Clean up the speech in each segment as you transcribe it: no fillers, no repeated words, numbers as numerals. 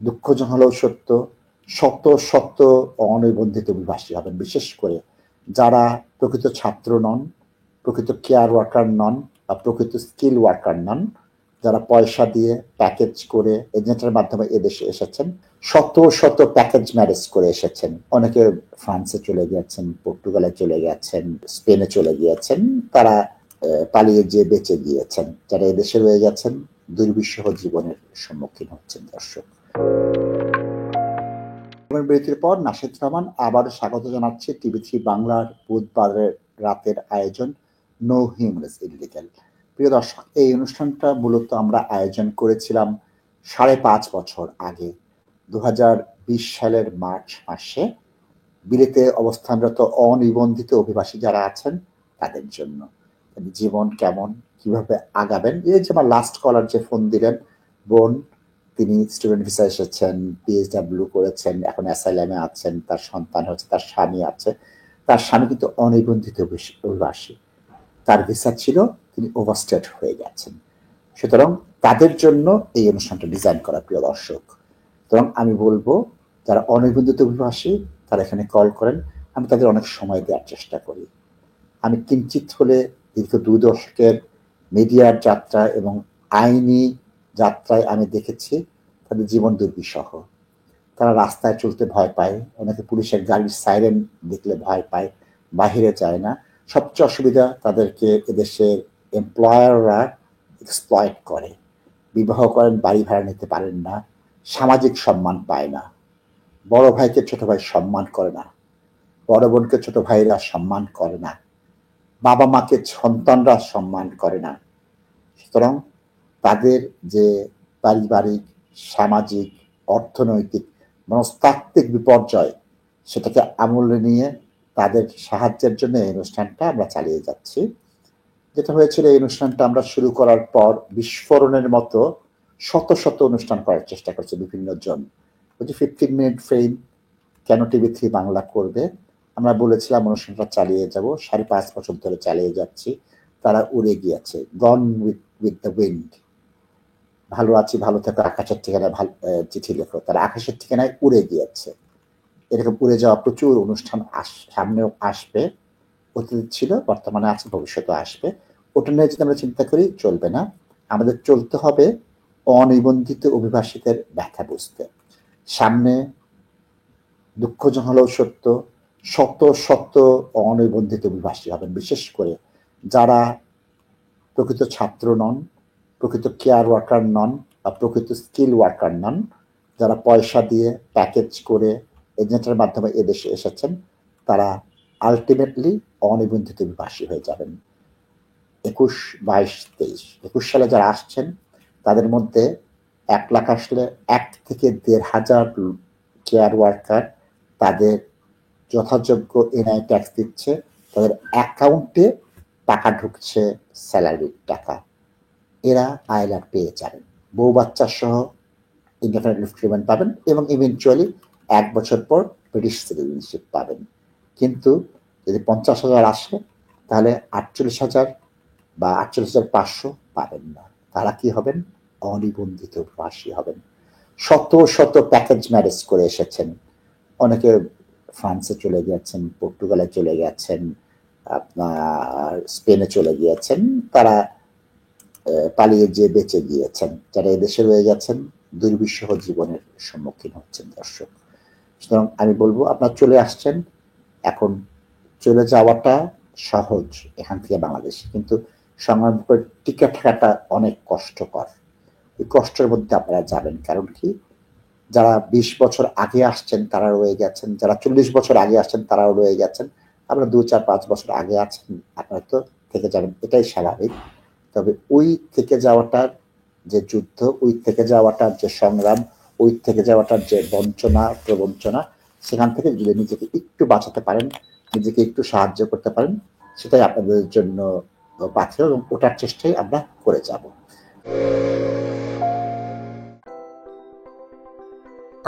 দুঃখজনক হলেও সত্য, শত শত অনিবন্ধিত অভিবাসী হবেন। বিশেষ করে যারা প্রকৃত ছাত্র নন, প্রকৃত কেয়ার ওয়ার্কার নন বা প্রকৃত স্কিল ওয়ার্কার নন, যারা পয়সা দিয়ে প্যাকেজ করে এজেন্টের মাধ্যমে এদেশে এসেছেন, শত শত প্যাকেজ ম্যারেজ করে এসেছেন। অনেকে ফ্রান্সে চলে গিয়েছেন, পর্তুগালে চলে গেছেন, স্পেনে চলে গিয়েছেন, তারা পালিয়ে যেয়ে বেঁচে গিয়েছেন। যারা এদেশে রয়ে গেছেন দুর্বিষহ জীবনের সম্মুখীন হচ্ছেন। দর্শক, বিরতির পর নাশিদ রহমান আবারও স্বাগত জানাচ্ছি টিভি3 বাংলার বুধবারের রাতের আয়োজন নো হিউম্যানস ইলিগাল। প্রিয় দর্শক, এই অনুষ্ঠানটা মূলত আমরা আয়োজন করেছিলাম 5.5 বছর আগে, 2020 সালের মার্চ মাসে বিলেতে অবস্থানরত অনিবন্ধিত অভিবাসী যারা আছেন তাদের জন্য। জীবন কেমন, কিভাবে আগাবেন। এই যে আমার লাস্ট কলার যে ফোন দিলেন বোন, তিনি স্টুডেন্ট ভিসা এসেছেন, পিএইচডব্লিউ করেছেন, এখন অ্যাসাইলামে আছেন, তার সন্তান হচ্ছে, তার স্বামী আছে। তার স্বামী কিন্তু অনিবন্ধিত অভিবাসী, তার ভিসা ছিল, তিনি ওভারস্টেড হয়ে গেছেন। সুতরাং তাদের জন্য এই অনুষ্ঠানটা ডিজাইন করা, প্রিয় দর্শক। সুতরাং আমি বলবো যারা অনিবন্ধিত অভিবাসী তারা এখানে কল করেন, আমি তাদের অনেক সময় দেওয়ার চেষ্টা করি। আমি কিঞ্চিত হলে দীর্ঘ 2 দশকের মিডিয়ার যাত্রা এবং আইনি যাত্রায় আমি দেখেছি তাদের জীবন দুর্বিষহ। তারা রাস্তায় চলতে ভয় পায়, অনেকে পুলিশের গাড়ির সাইরেন দেখলে ভয় পায়, বাহিরে যায় না। সবচেয়ে অসুবিধা, তাদেরকে এদেশের এমপ্লয়াররা এক্সপ্লয়েট করে। বিবাহ করেন, বাড়ি ভাড়া নিতে পারেন না, সামাজিক সম্মান পায় না, বড় ভাইকে ছোট ভাই সম্মান করে না, বড় বোনকে ছোট ভাইরা সম্মান করে না, বাবা মাকে সন্তানরা সম্মান করে না। সুতরাং তাদের যে পারিবারিক, সামাজিক, অর্থনৈতিক, মনস্তাত্ত্বিক বিপর্যয়, সেটাকে আমলে নিয়ে তাদের সাহায্যের জন্য এই অনুষ্ঠানটা আমরা চালিয়ে যাচ্ছি। যেটা হয়েছিল, এই অনুষ্ঠানটা আমরা শুরু করার পর বিস্ফোরণের মতো শত শত অনুষ্ঠান করার চেষ্টা করছে বিভিন্ন জন। ওই যে 15 মিনিট ফ্রেম কেন টিভি3 বাংলা করবে, আমরা বলেছিলাম অনুষ্ঠানটা চালিয়ে যাব, 5.5 বছর ধরে চালিয়ে যাচ্ছি। তারা উড়ে গিয়েছে, গন উইথ দ্য উইন্ড। ভালো আছি, ভালো থাকো, আকাশের ঠিকানায় চিঠি লেখো, তারা আকাশের ঠিকানায় উড়ে গিয়েছে। এরকম উড়ে যাওয়া প্রচুর অনুষ্ঠান সামনেও আসবে, অতীত ছিল, বর্তমানে আছে, ভবিষ্যতে আসবে। ওটা নিয়ে যদি আমরা চিন্তা করি চলবে না। আমাদের চলতে হবে অনিবন্ধিত অভিবাসীদের ব্যথা বুঝতে। সামনে দুঃখজনক হলেও সত্য, শত শত অনিবন্ধিত অভিবাসী হবেন। বিশেষ করে যারা প্রকৃত ছাত্র নন, প্রকৃত কেয়ার ওয়ার্কার নন বা প্রকৃত স্কিল ওয়ার্কার নন, যারা পয়সা দিয়ে প্যাকেজ করে এজেন্টের মাধ্যমে এদেশে এসেছেন, তারা আলটিমেটলি অনিবন্ধিত অভিবাসী হয়ে যাবেন। 21, 22, 23, 21 সালে যারা আসছেন তাদের মধ্যে 1 লাখ আসলে 1 থেকে 1,500 কেয়ার ওয়ার্কার তাদের যথাযোগ্য এনআই ট্যাক্স দিচ্ছে, তাদের অ্যাকাউন্টে টাকা ঢুকছে, স্যালারির টাকা। এরা আইলার পেয়ে যাবেন, বউ বাচ্চা সহ ইনডেফিনিট লিভ টু রিমেইন পাবেন এবং ইভেনচুয়ালি 1 বছর পর ব্রিটিশ সিটিজেনশিপ পাবেন। কিন্তু যদি 50,000 আসে তাহলে 48,000 বা 48,500 পাবেন না। তারা কি হবেন? অনিবন্ধিত অভিবাসী হবেন। শত শত প্যাকেজ ম্যারেজ করে এসেছেন। অনেকে ফ্রান্সে চলে গিয়েছেন, পর্তুগালে চলে গেছেন, আপনার স্পেনে চলে গিয়েছেন, তারা পালিয়ে যেয়ে বেঁচে গিয়েছেন। যারা এদেশে রয়ে গেছেন দুর্বিষহ জীবনের সম্মুখীন হচ্ছেন। দর্শক, সুতরাং আমি বলবো আপনারা চলে আসছেন, এখন চলে যাওয়াটা সহজ এখান থেকে বাংলাদেশে, কিন্তু সংগ্রাম করে টিকে থাকাটা অনেক কষ্টকর। এই কষ্টের মধ্যে আপনারা যাবেন, কারণ কি, যারা 20 বছর আগে আসছেন তারা রয়ে গেছেন, যারা 40 বছর আগে আসছেন তারাও রয়ে গেছেন, আপনারা 2, 4, 5 বছর আগে আছেন, আপনারা তো থেকে যাবেন, এটাই স্বাভাবিক। তবে ওই থেকে যাওয়াটার যে যুদ্ধ, ওই থেকে যাওয়াটার যে সংগ্রাম, ওই থেকে যাওয়াটার যে বঞ্চনা প্রবঞ্চনা, সেখান থেকে যদি নিজেকে একটু বাঁচাতে পারেন, নিজেকে একটু সাহায্য করতে পারেন, সেটাই আপনাদের জন্য পাথেয় এবং ওটার চেষ্টাই আমরা করে যাব।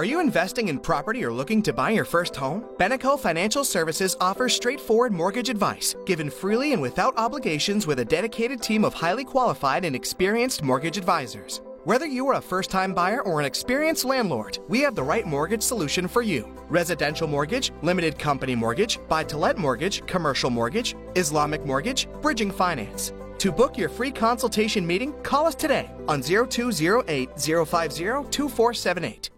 Are you investing in property or looking to buy your first home? Beneco Financial Services offers straightforward mortgage advice, given freely and without obligations with a dedicated team of highly qualified and experienced mortgage advisors. Whether you are a first-time buyer or an experienced landlord, we have the right mortgage solution for you. Residential mortgage, limited company mortgage, buy-to-let mortgage, commercial mortgage, Islamic mortgage, bridging finance. To book your free consultation meeting, call us today on 0208 050 2478.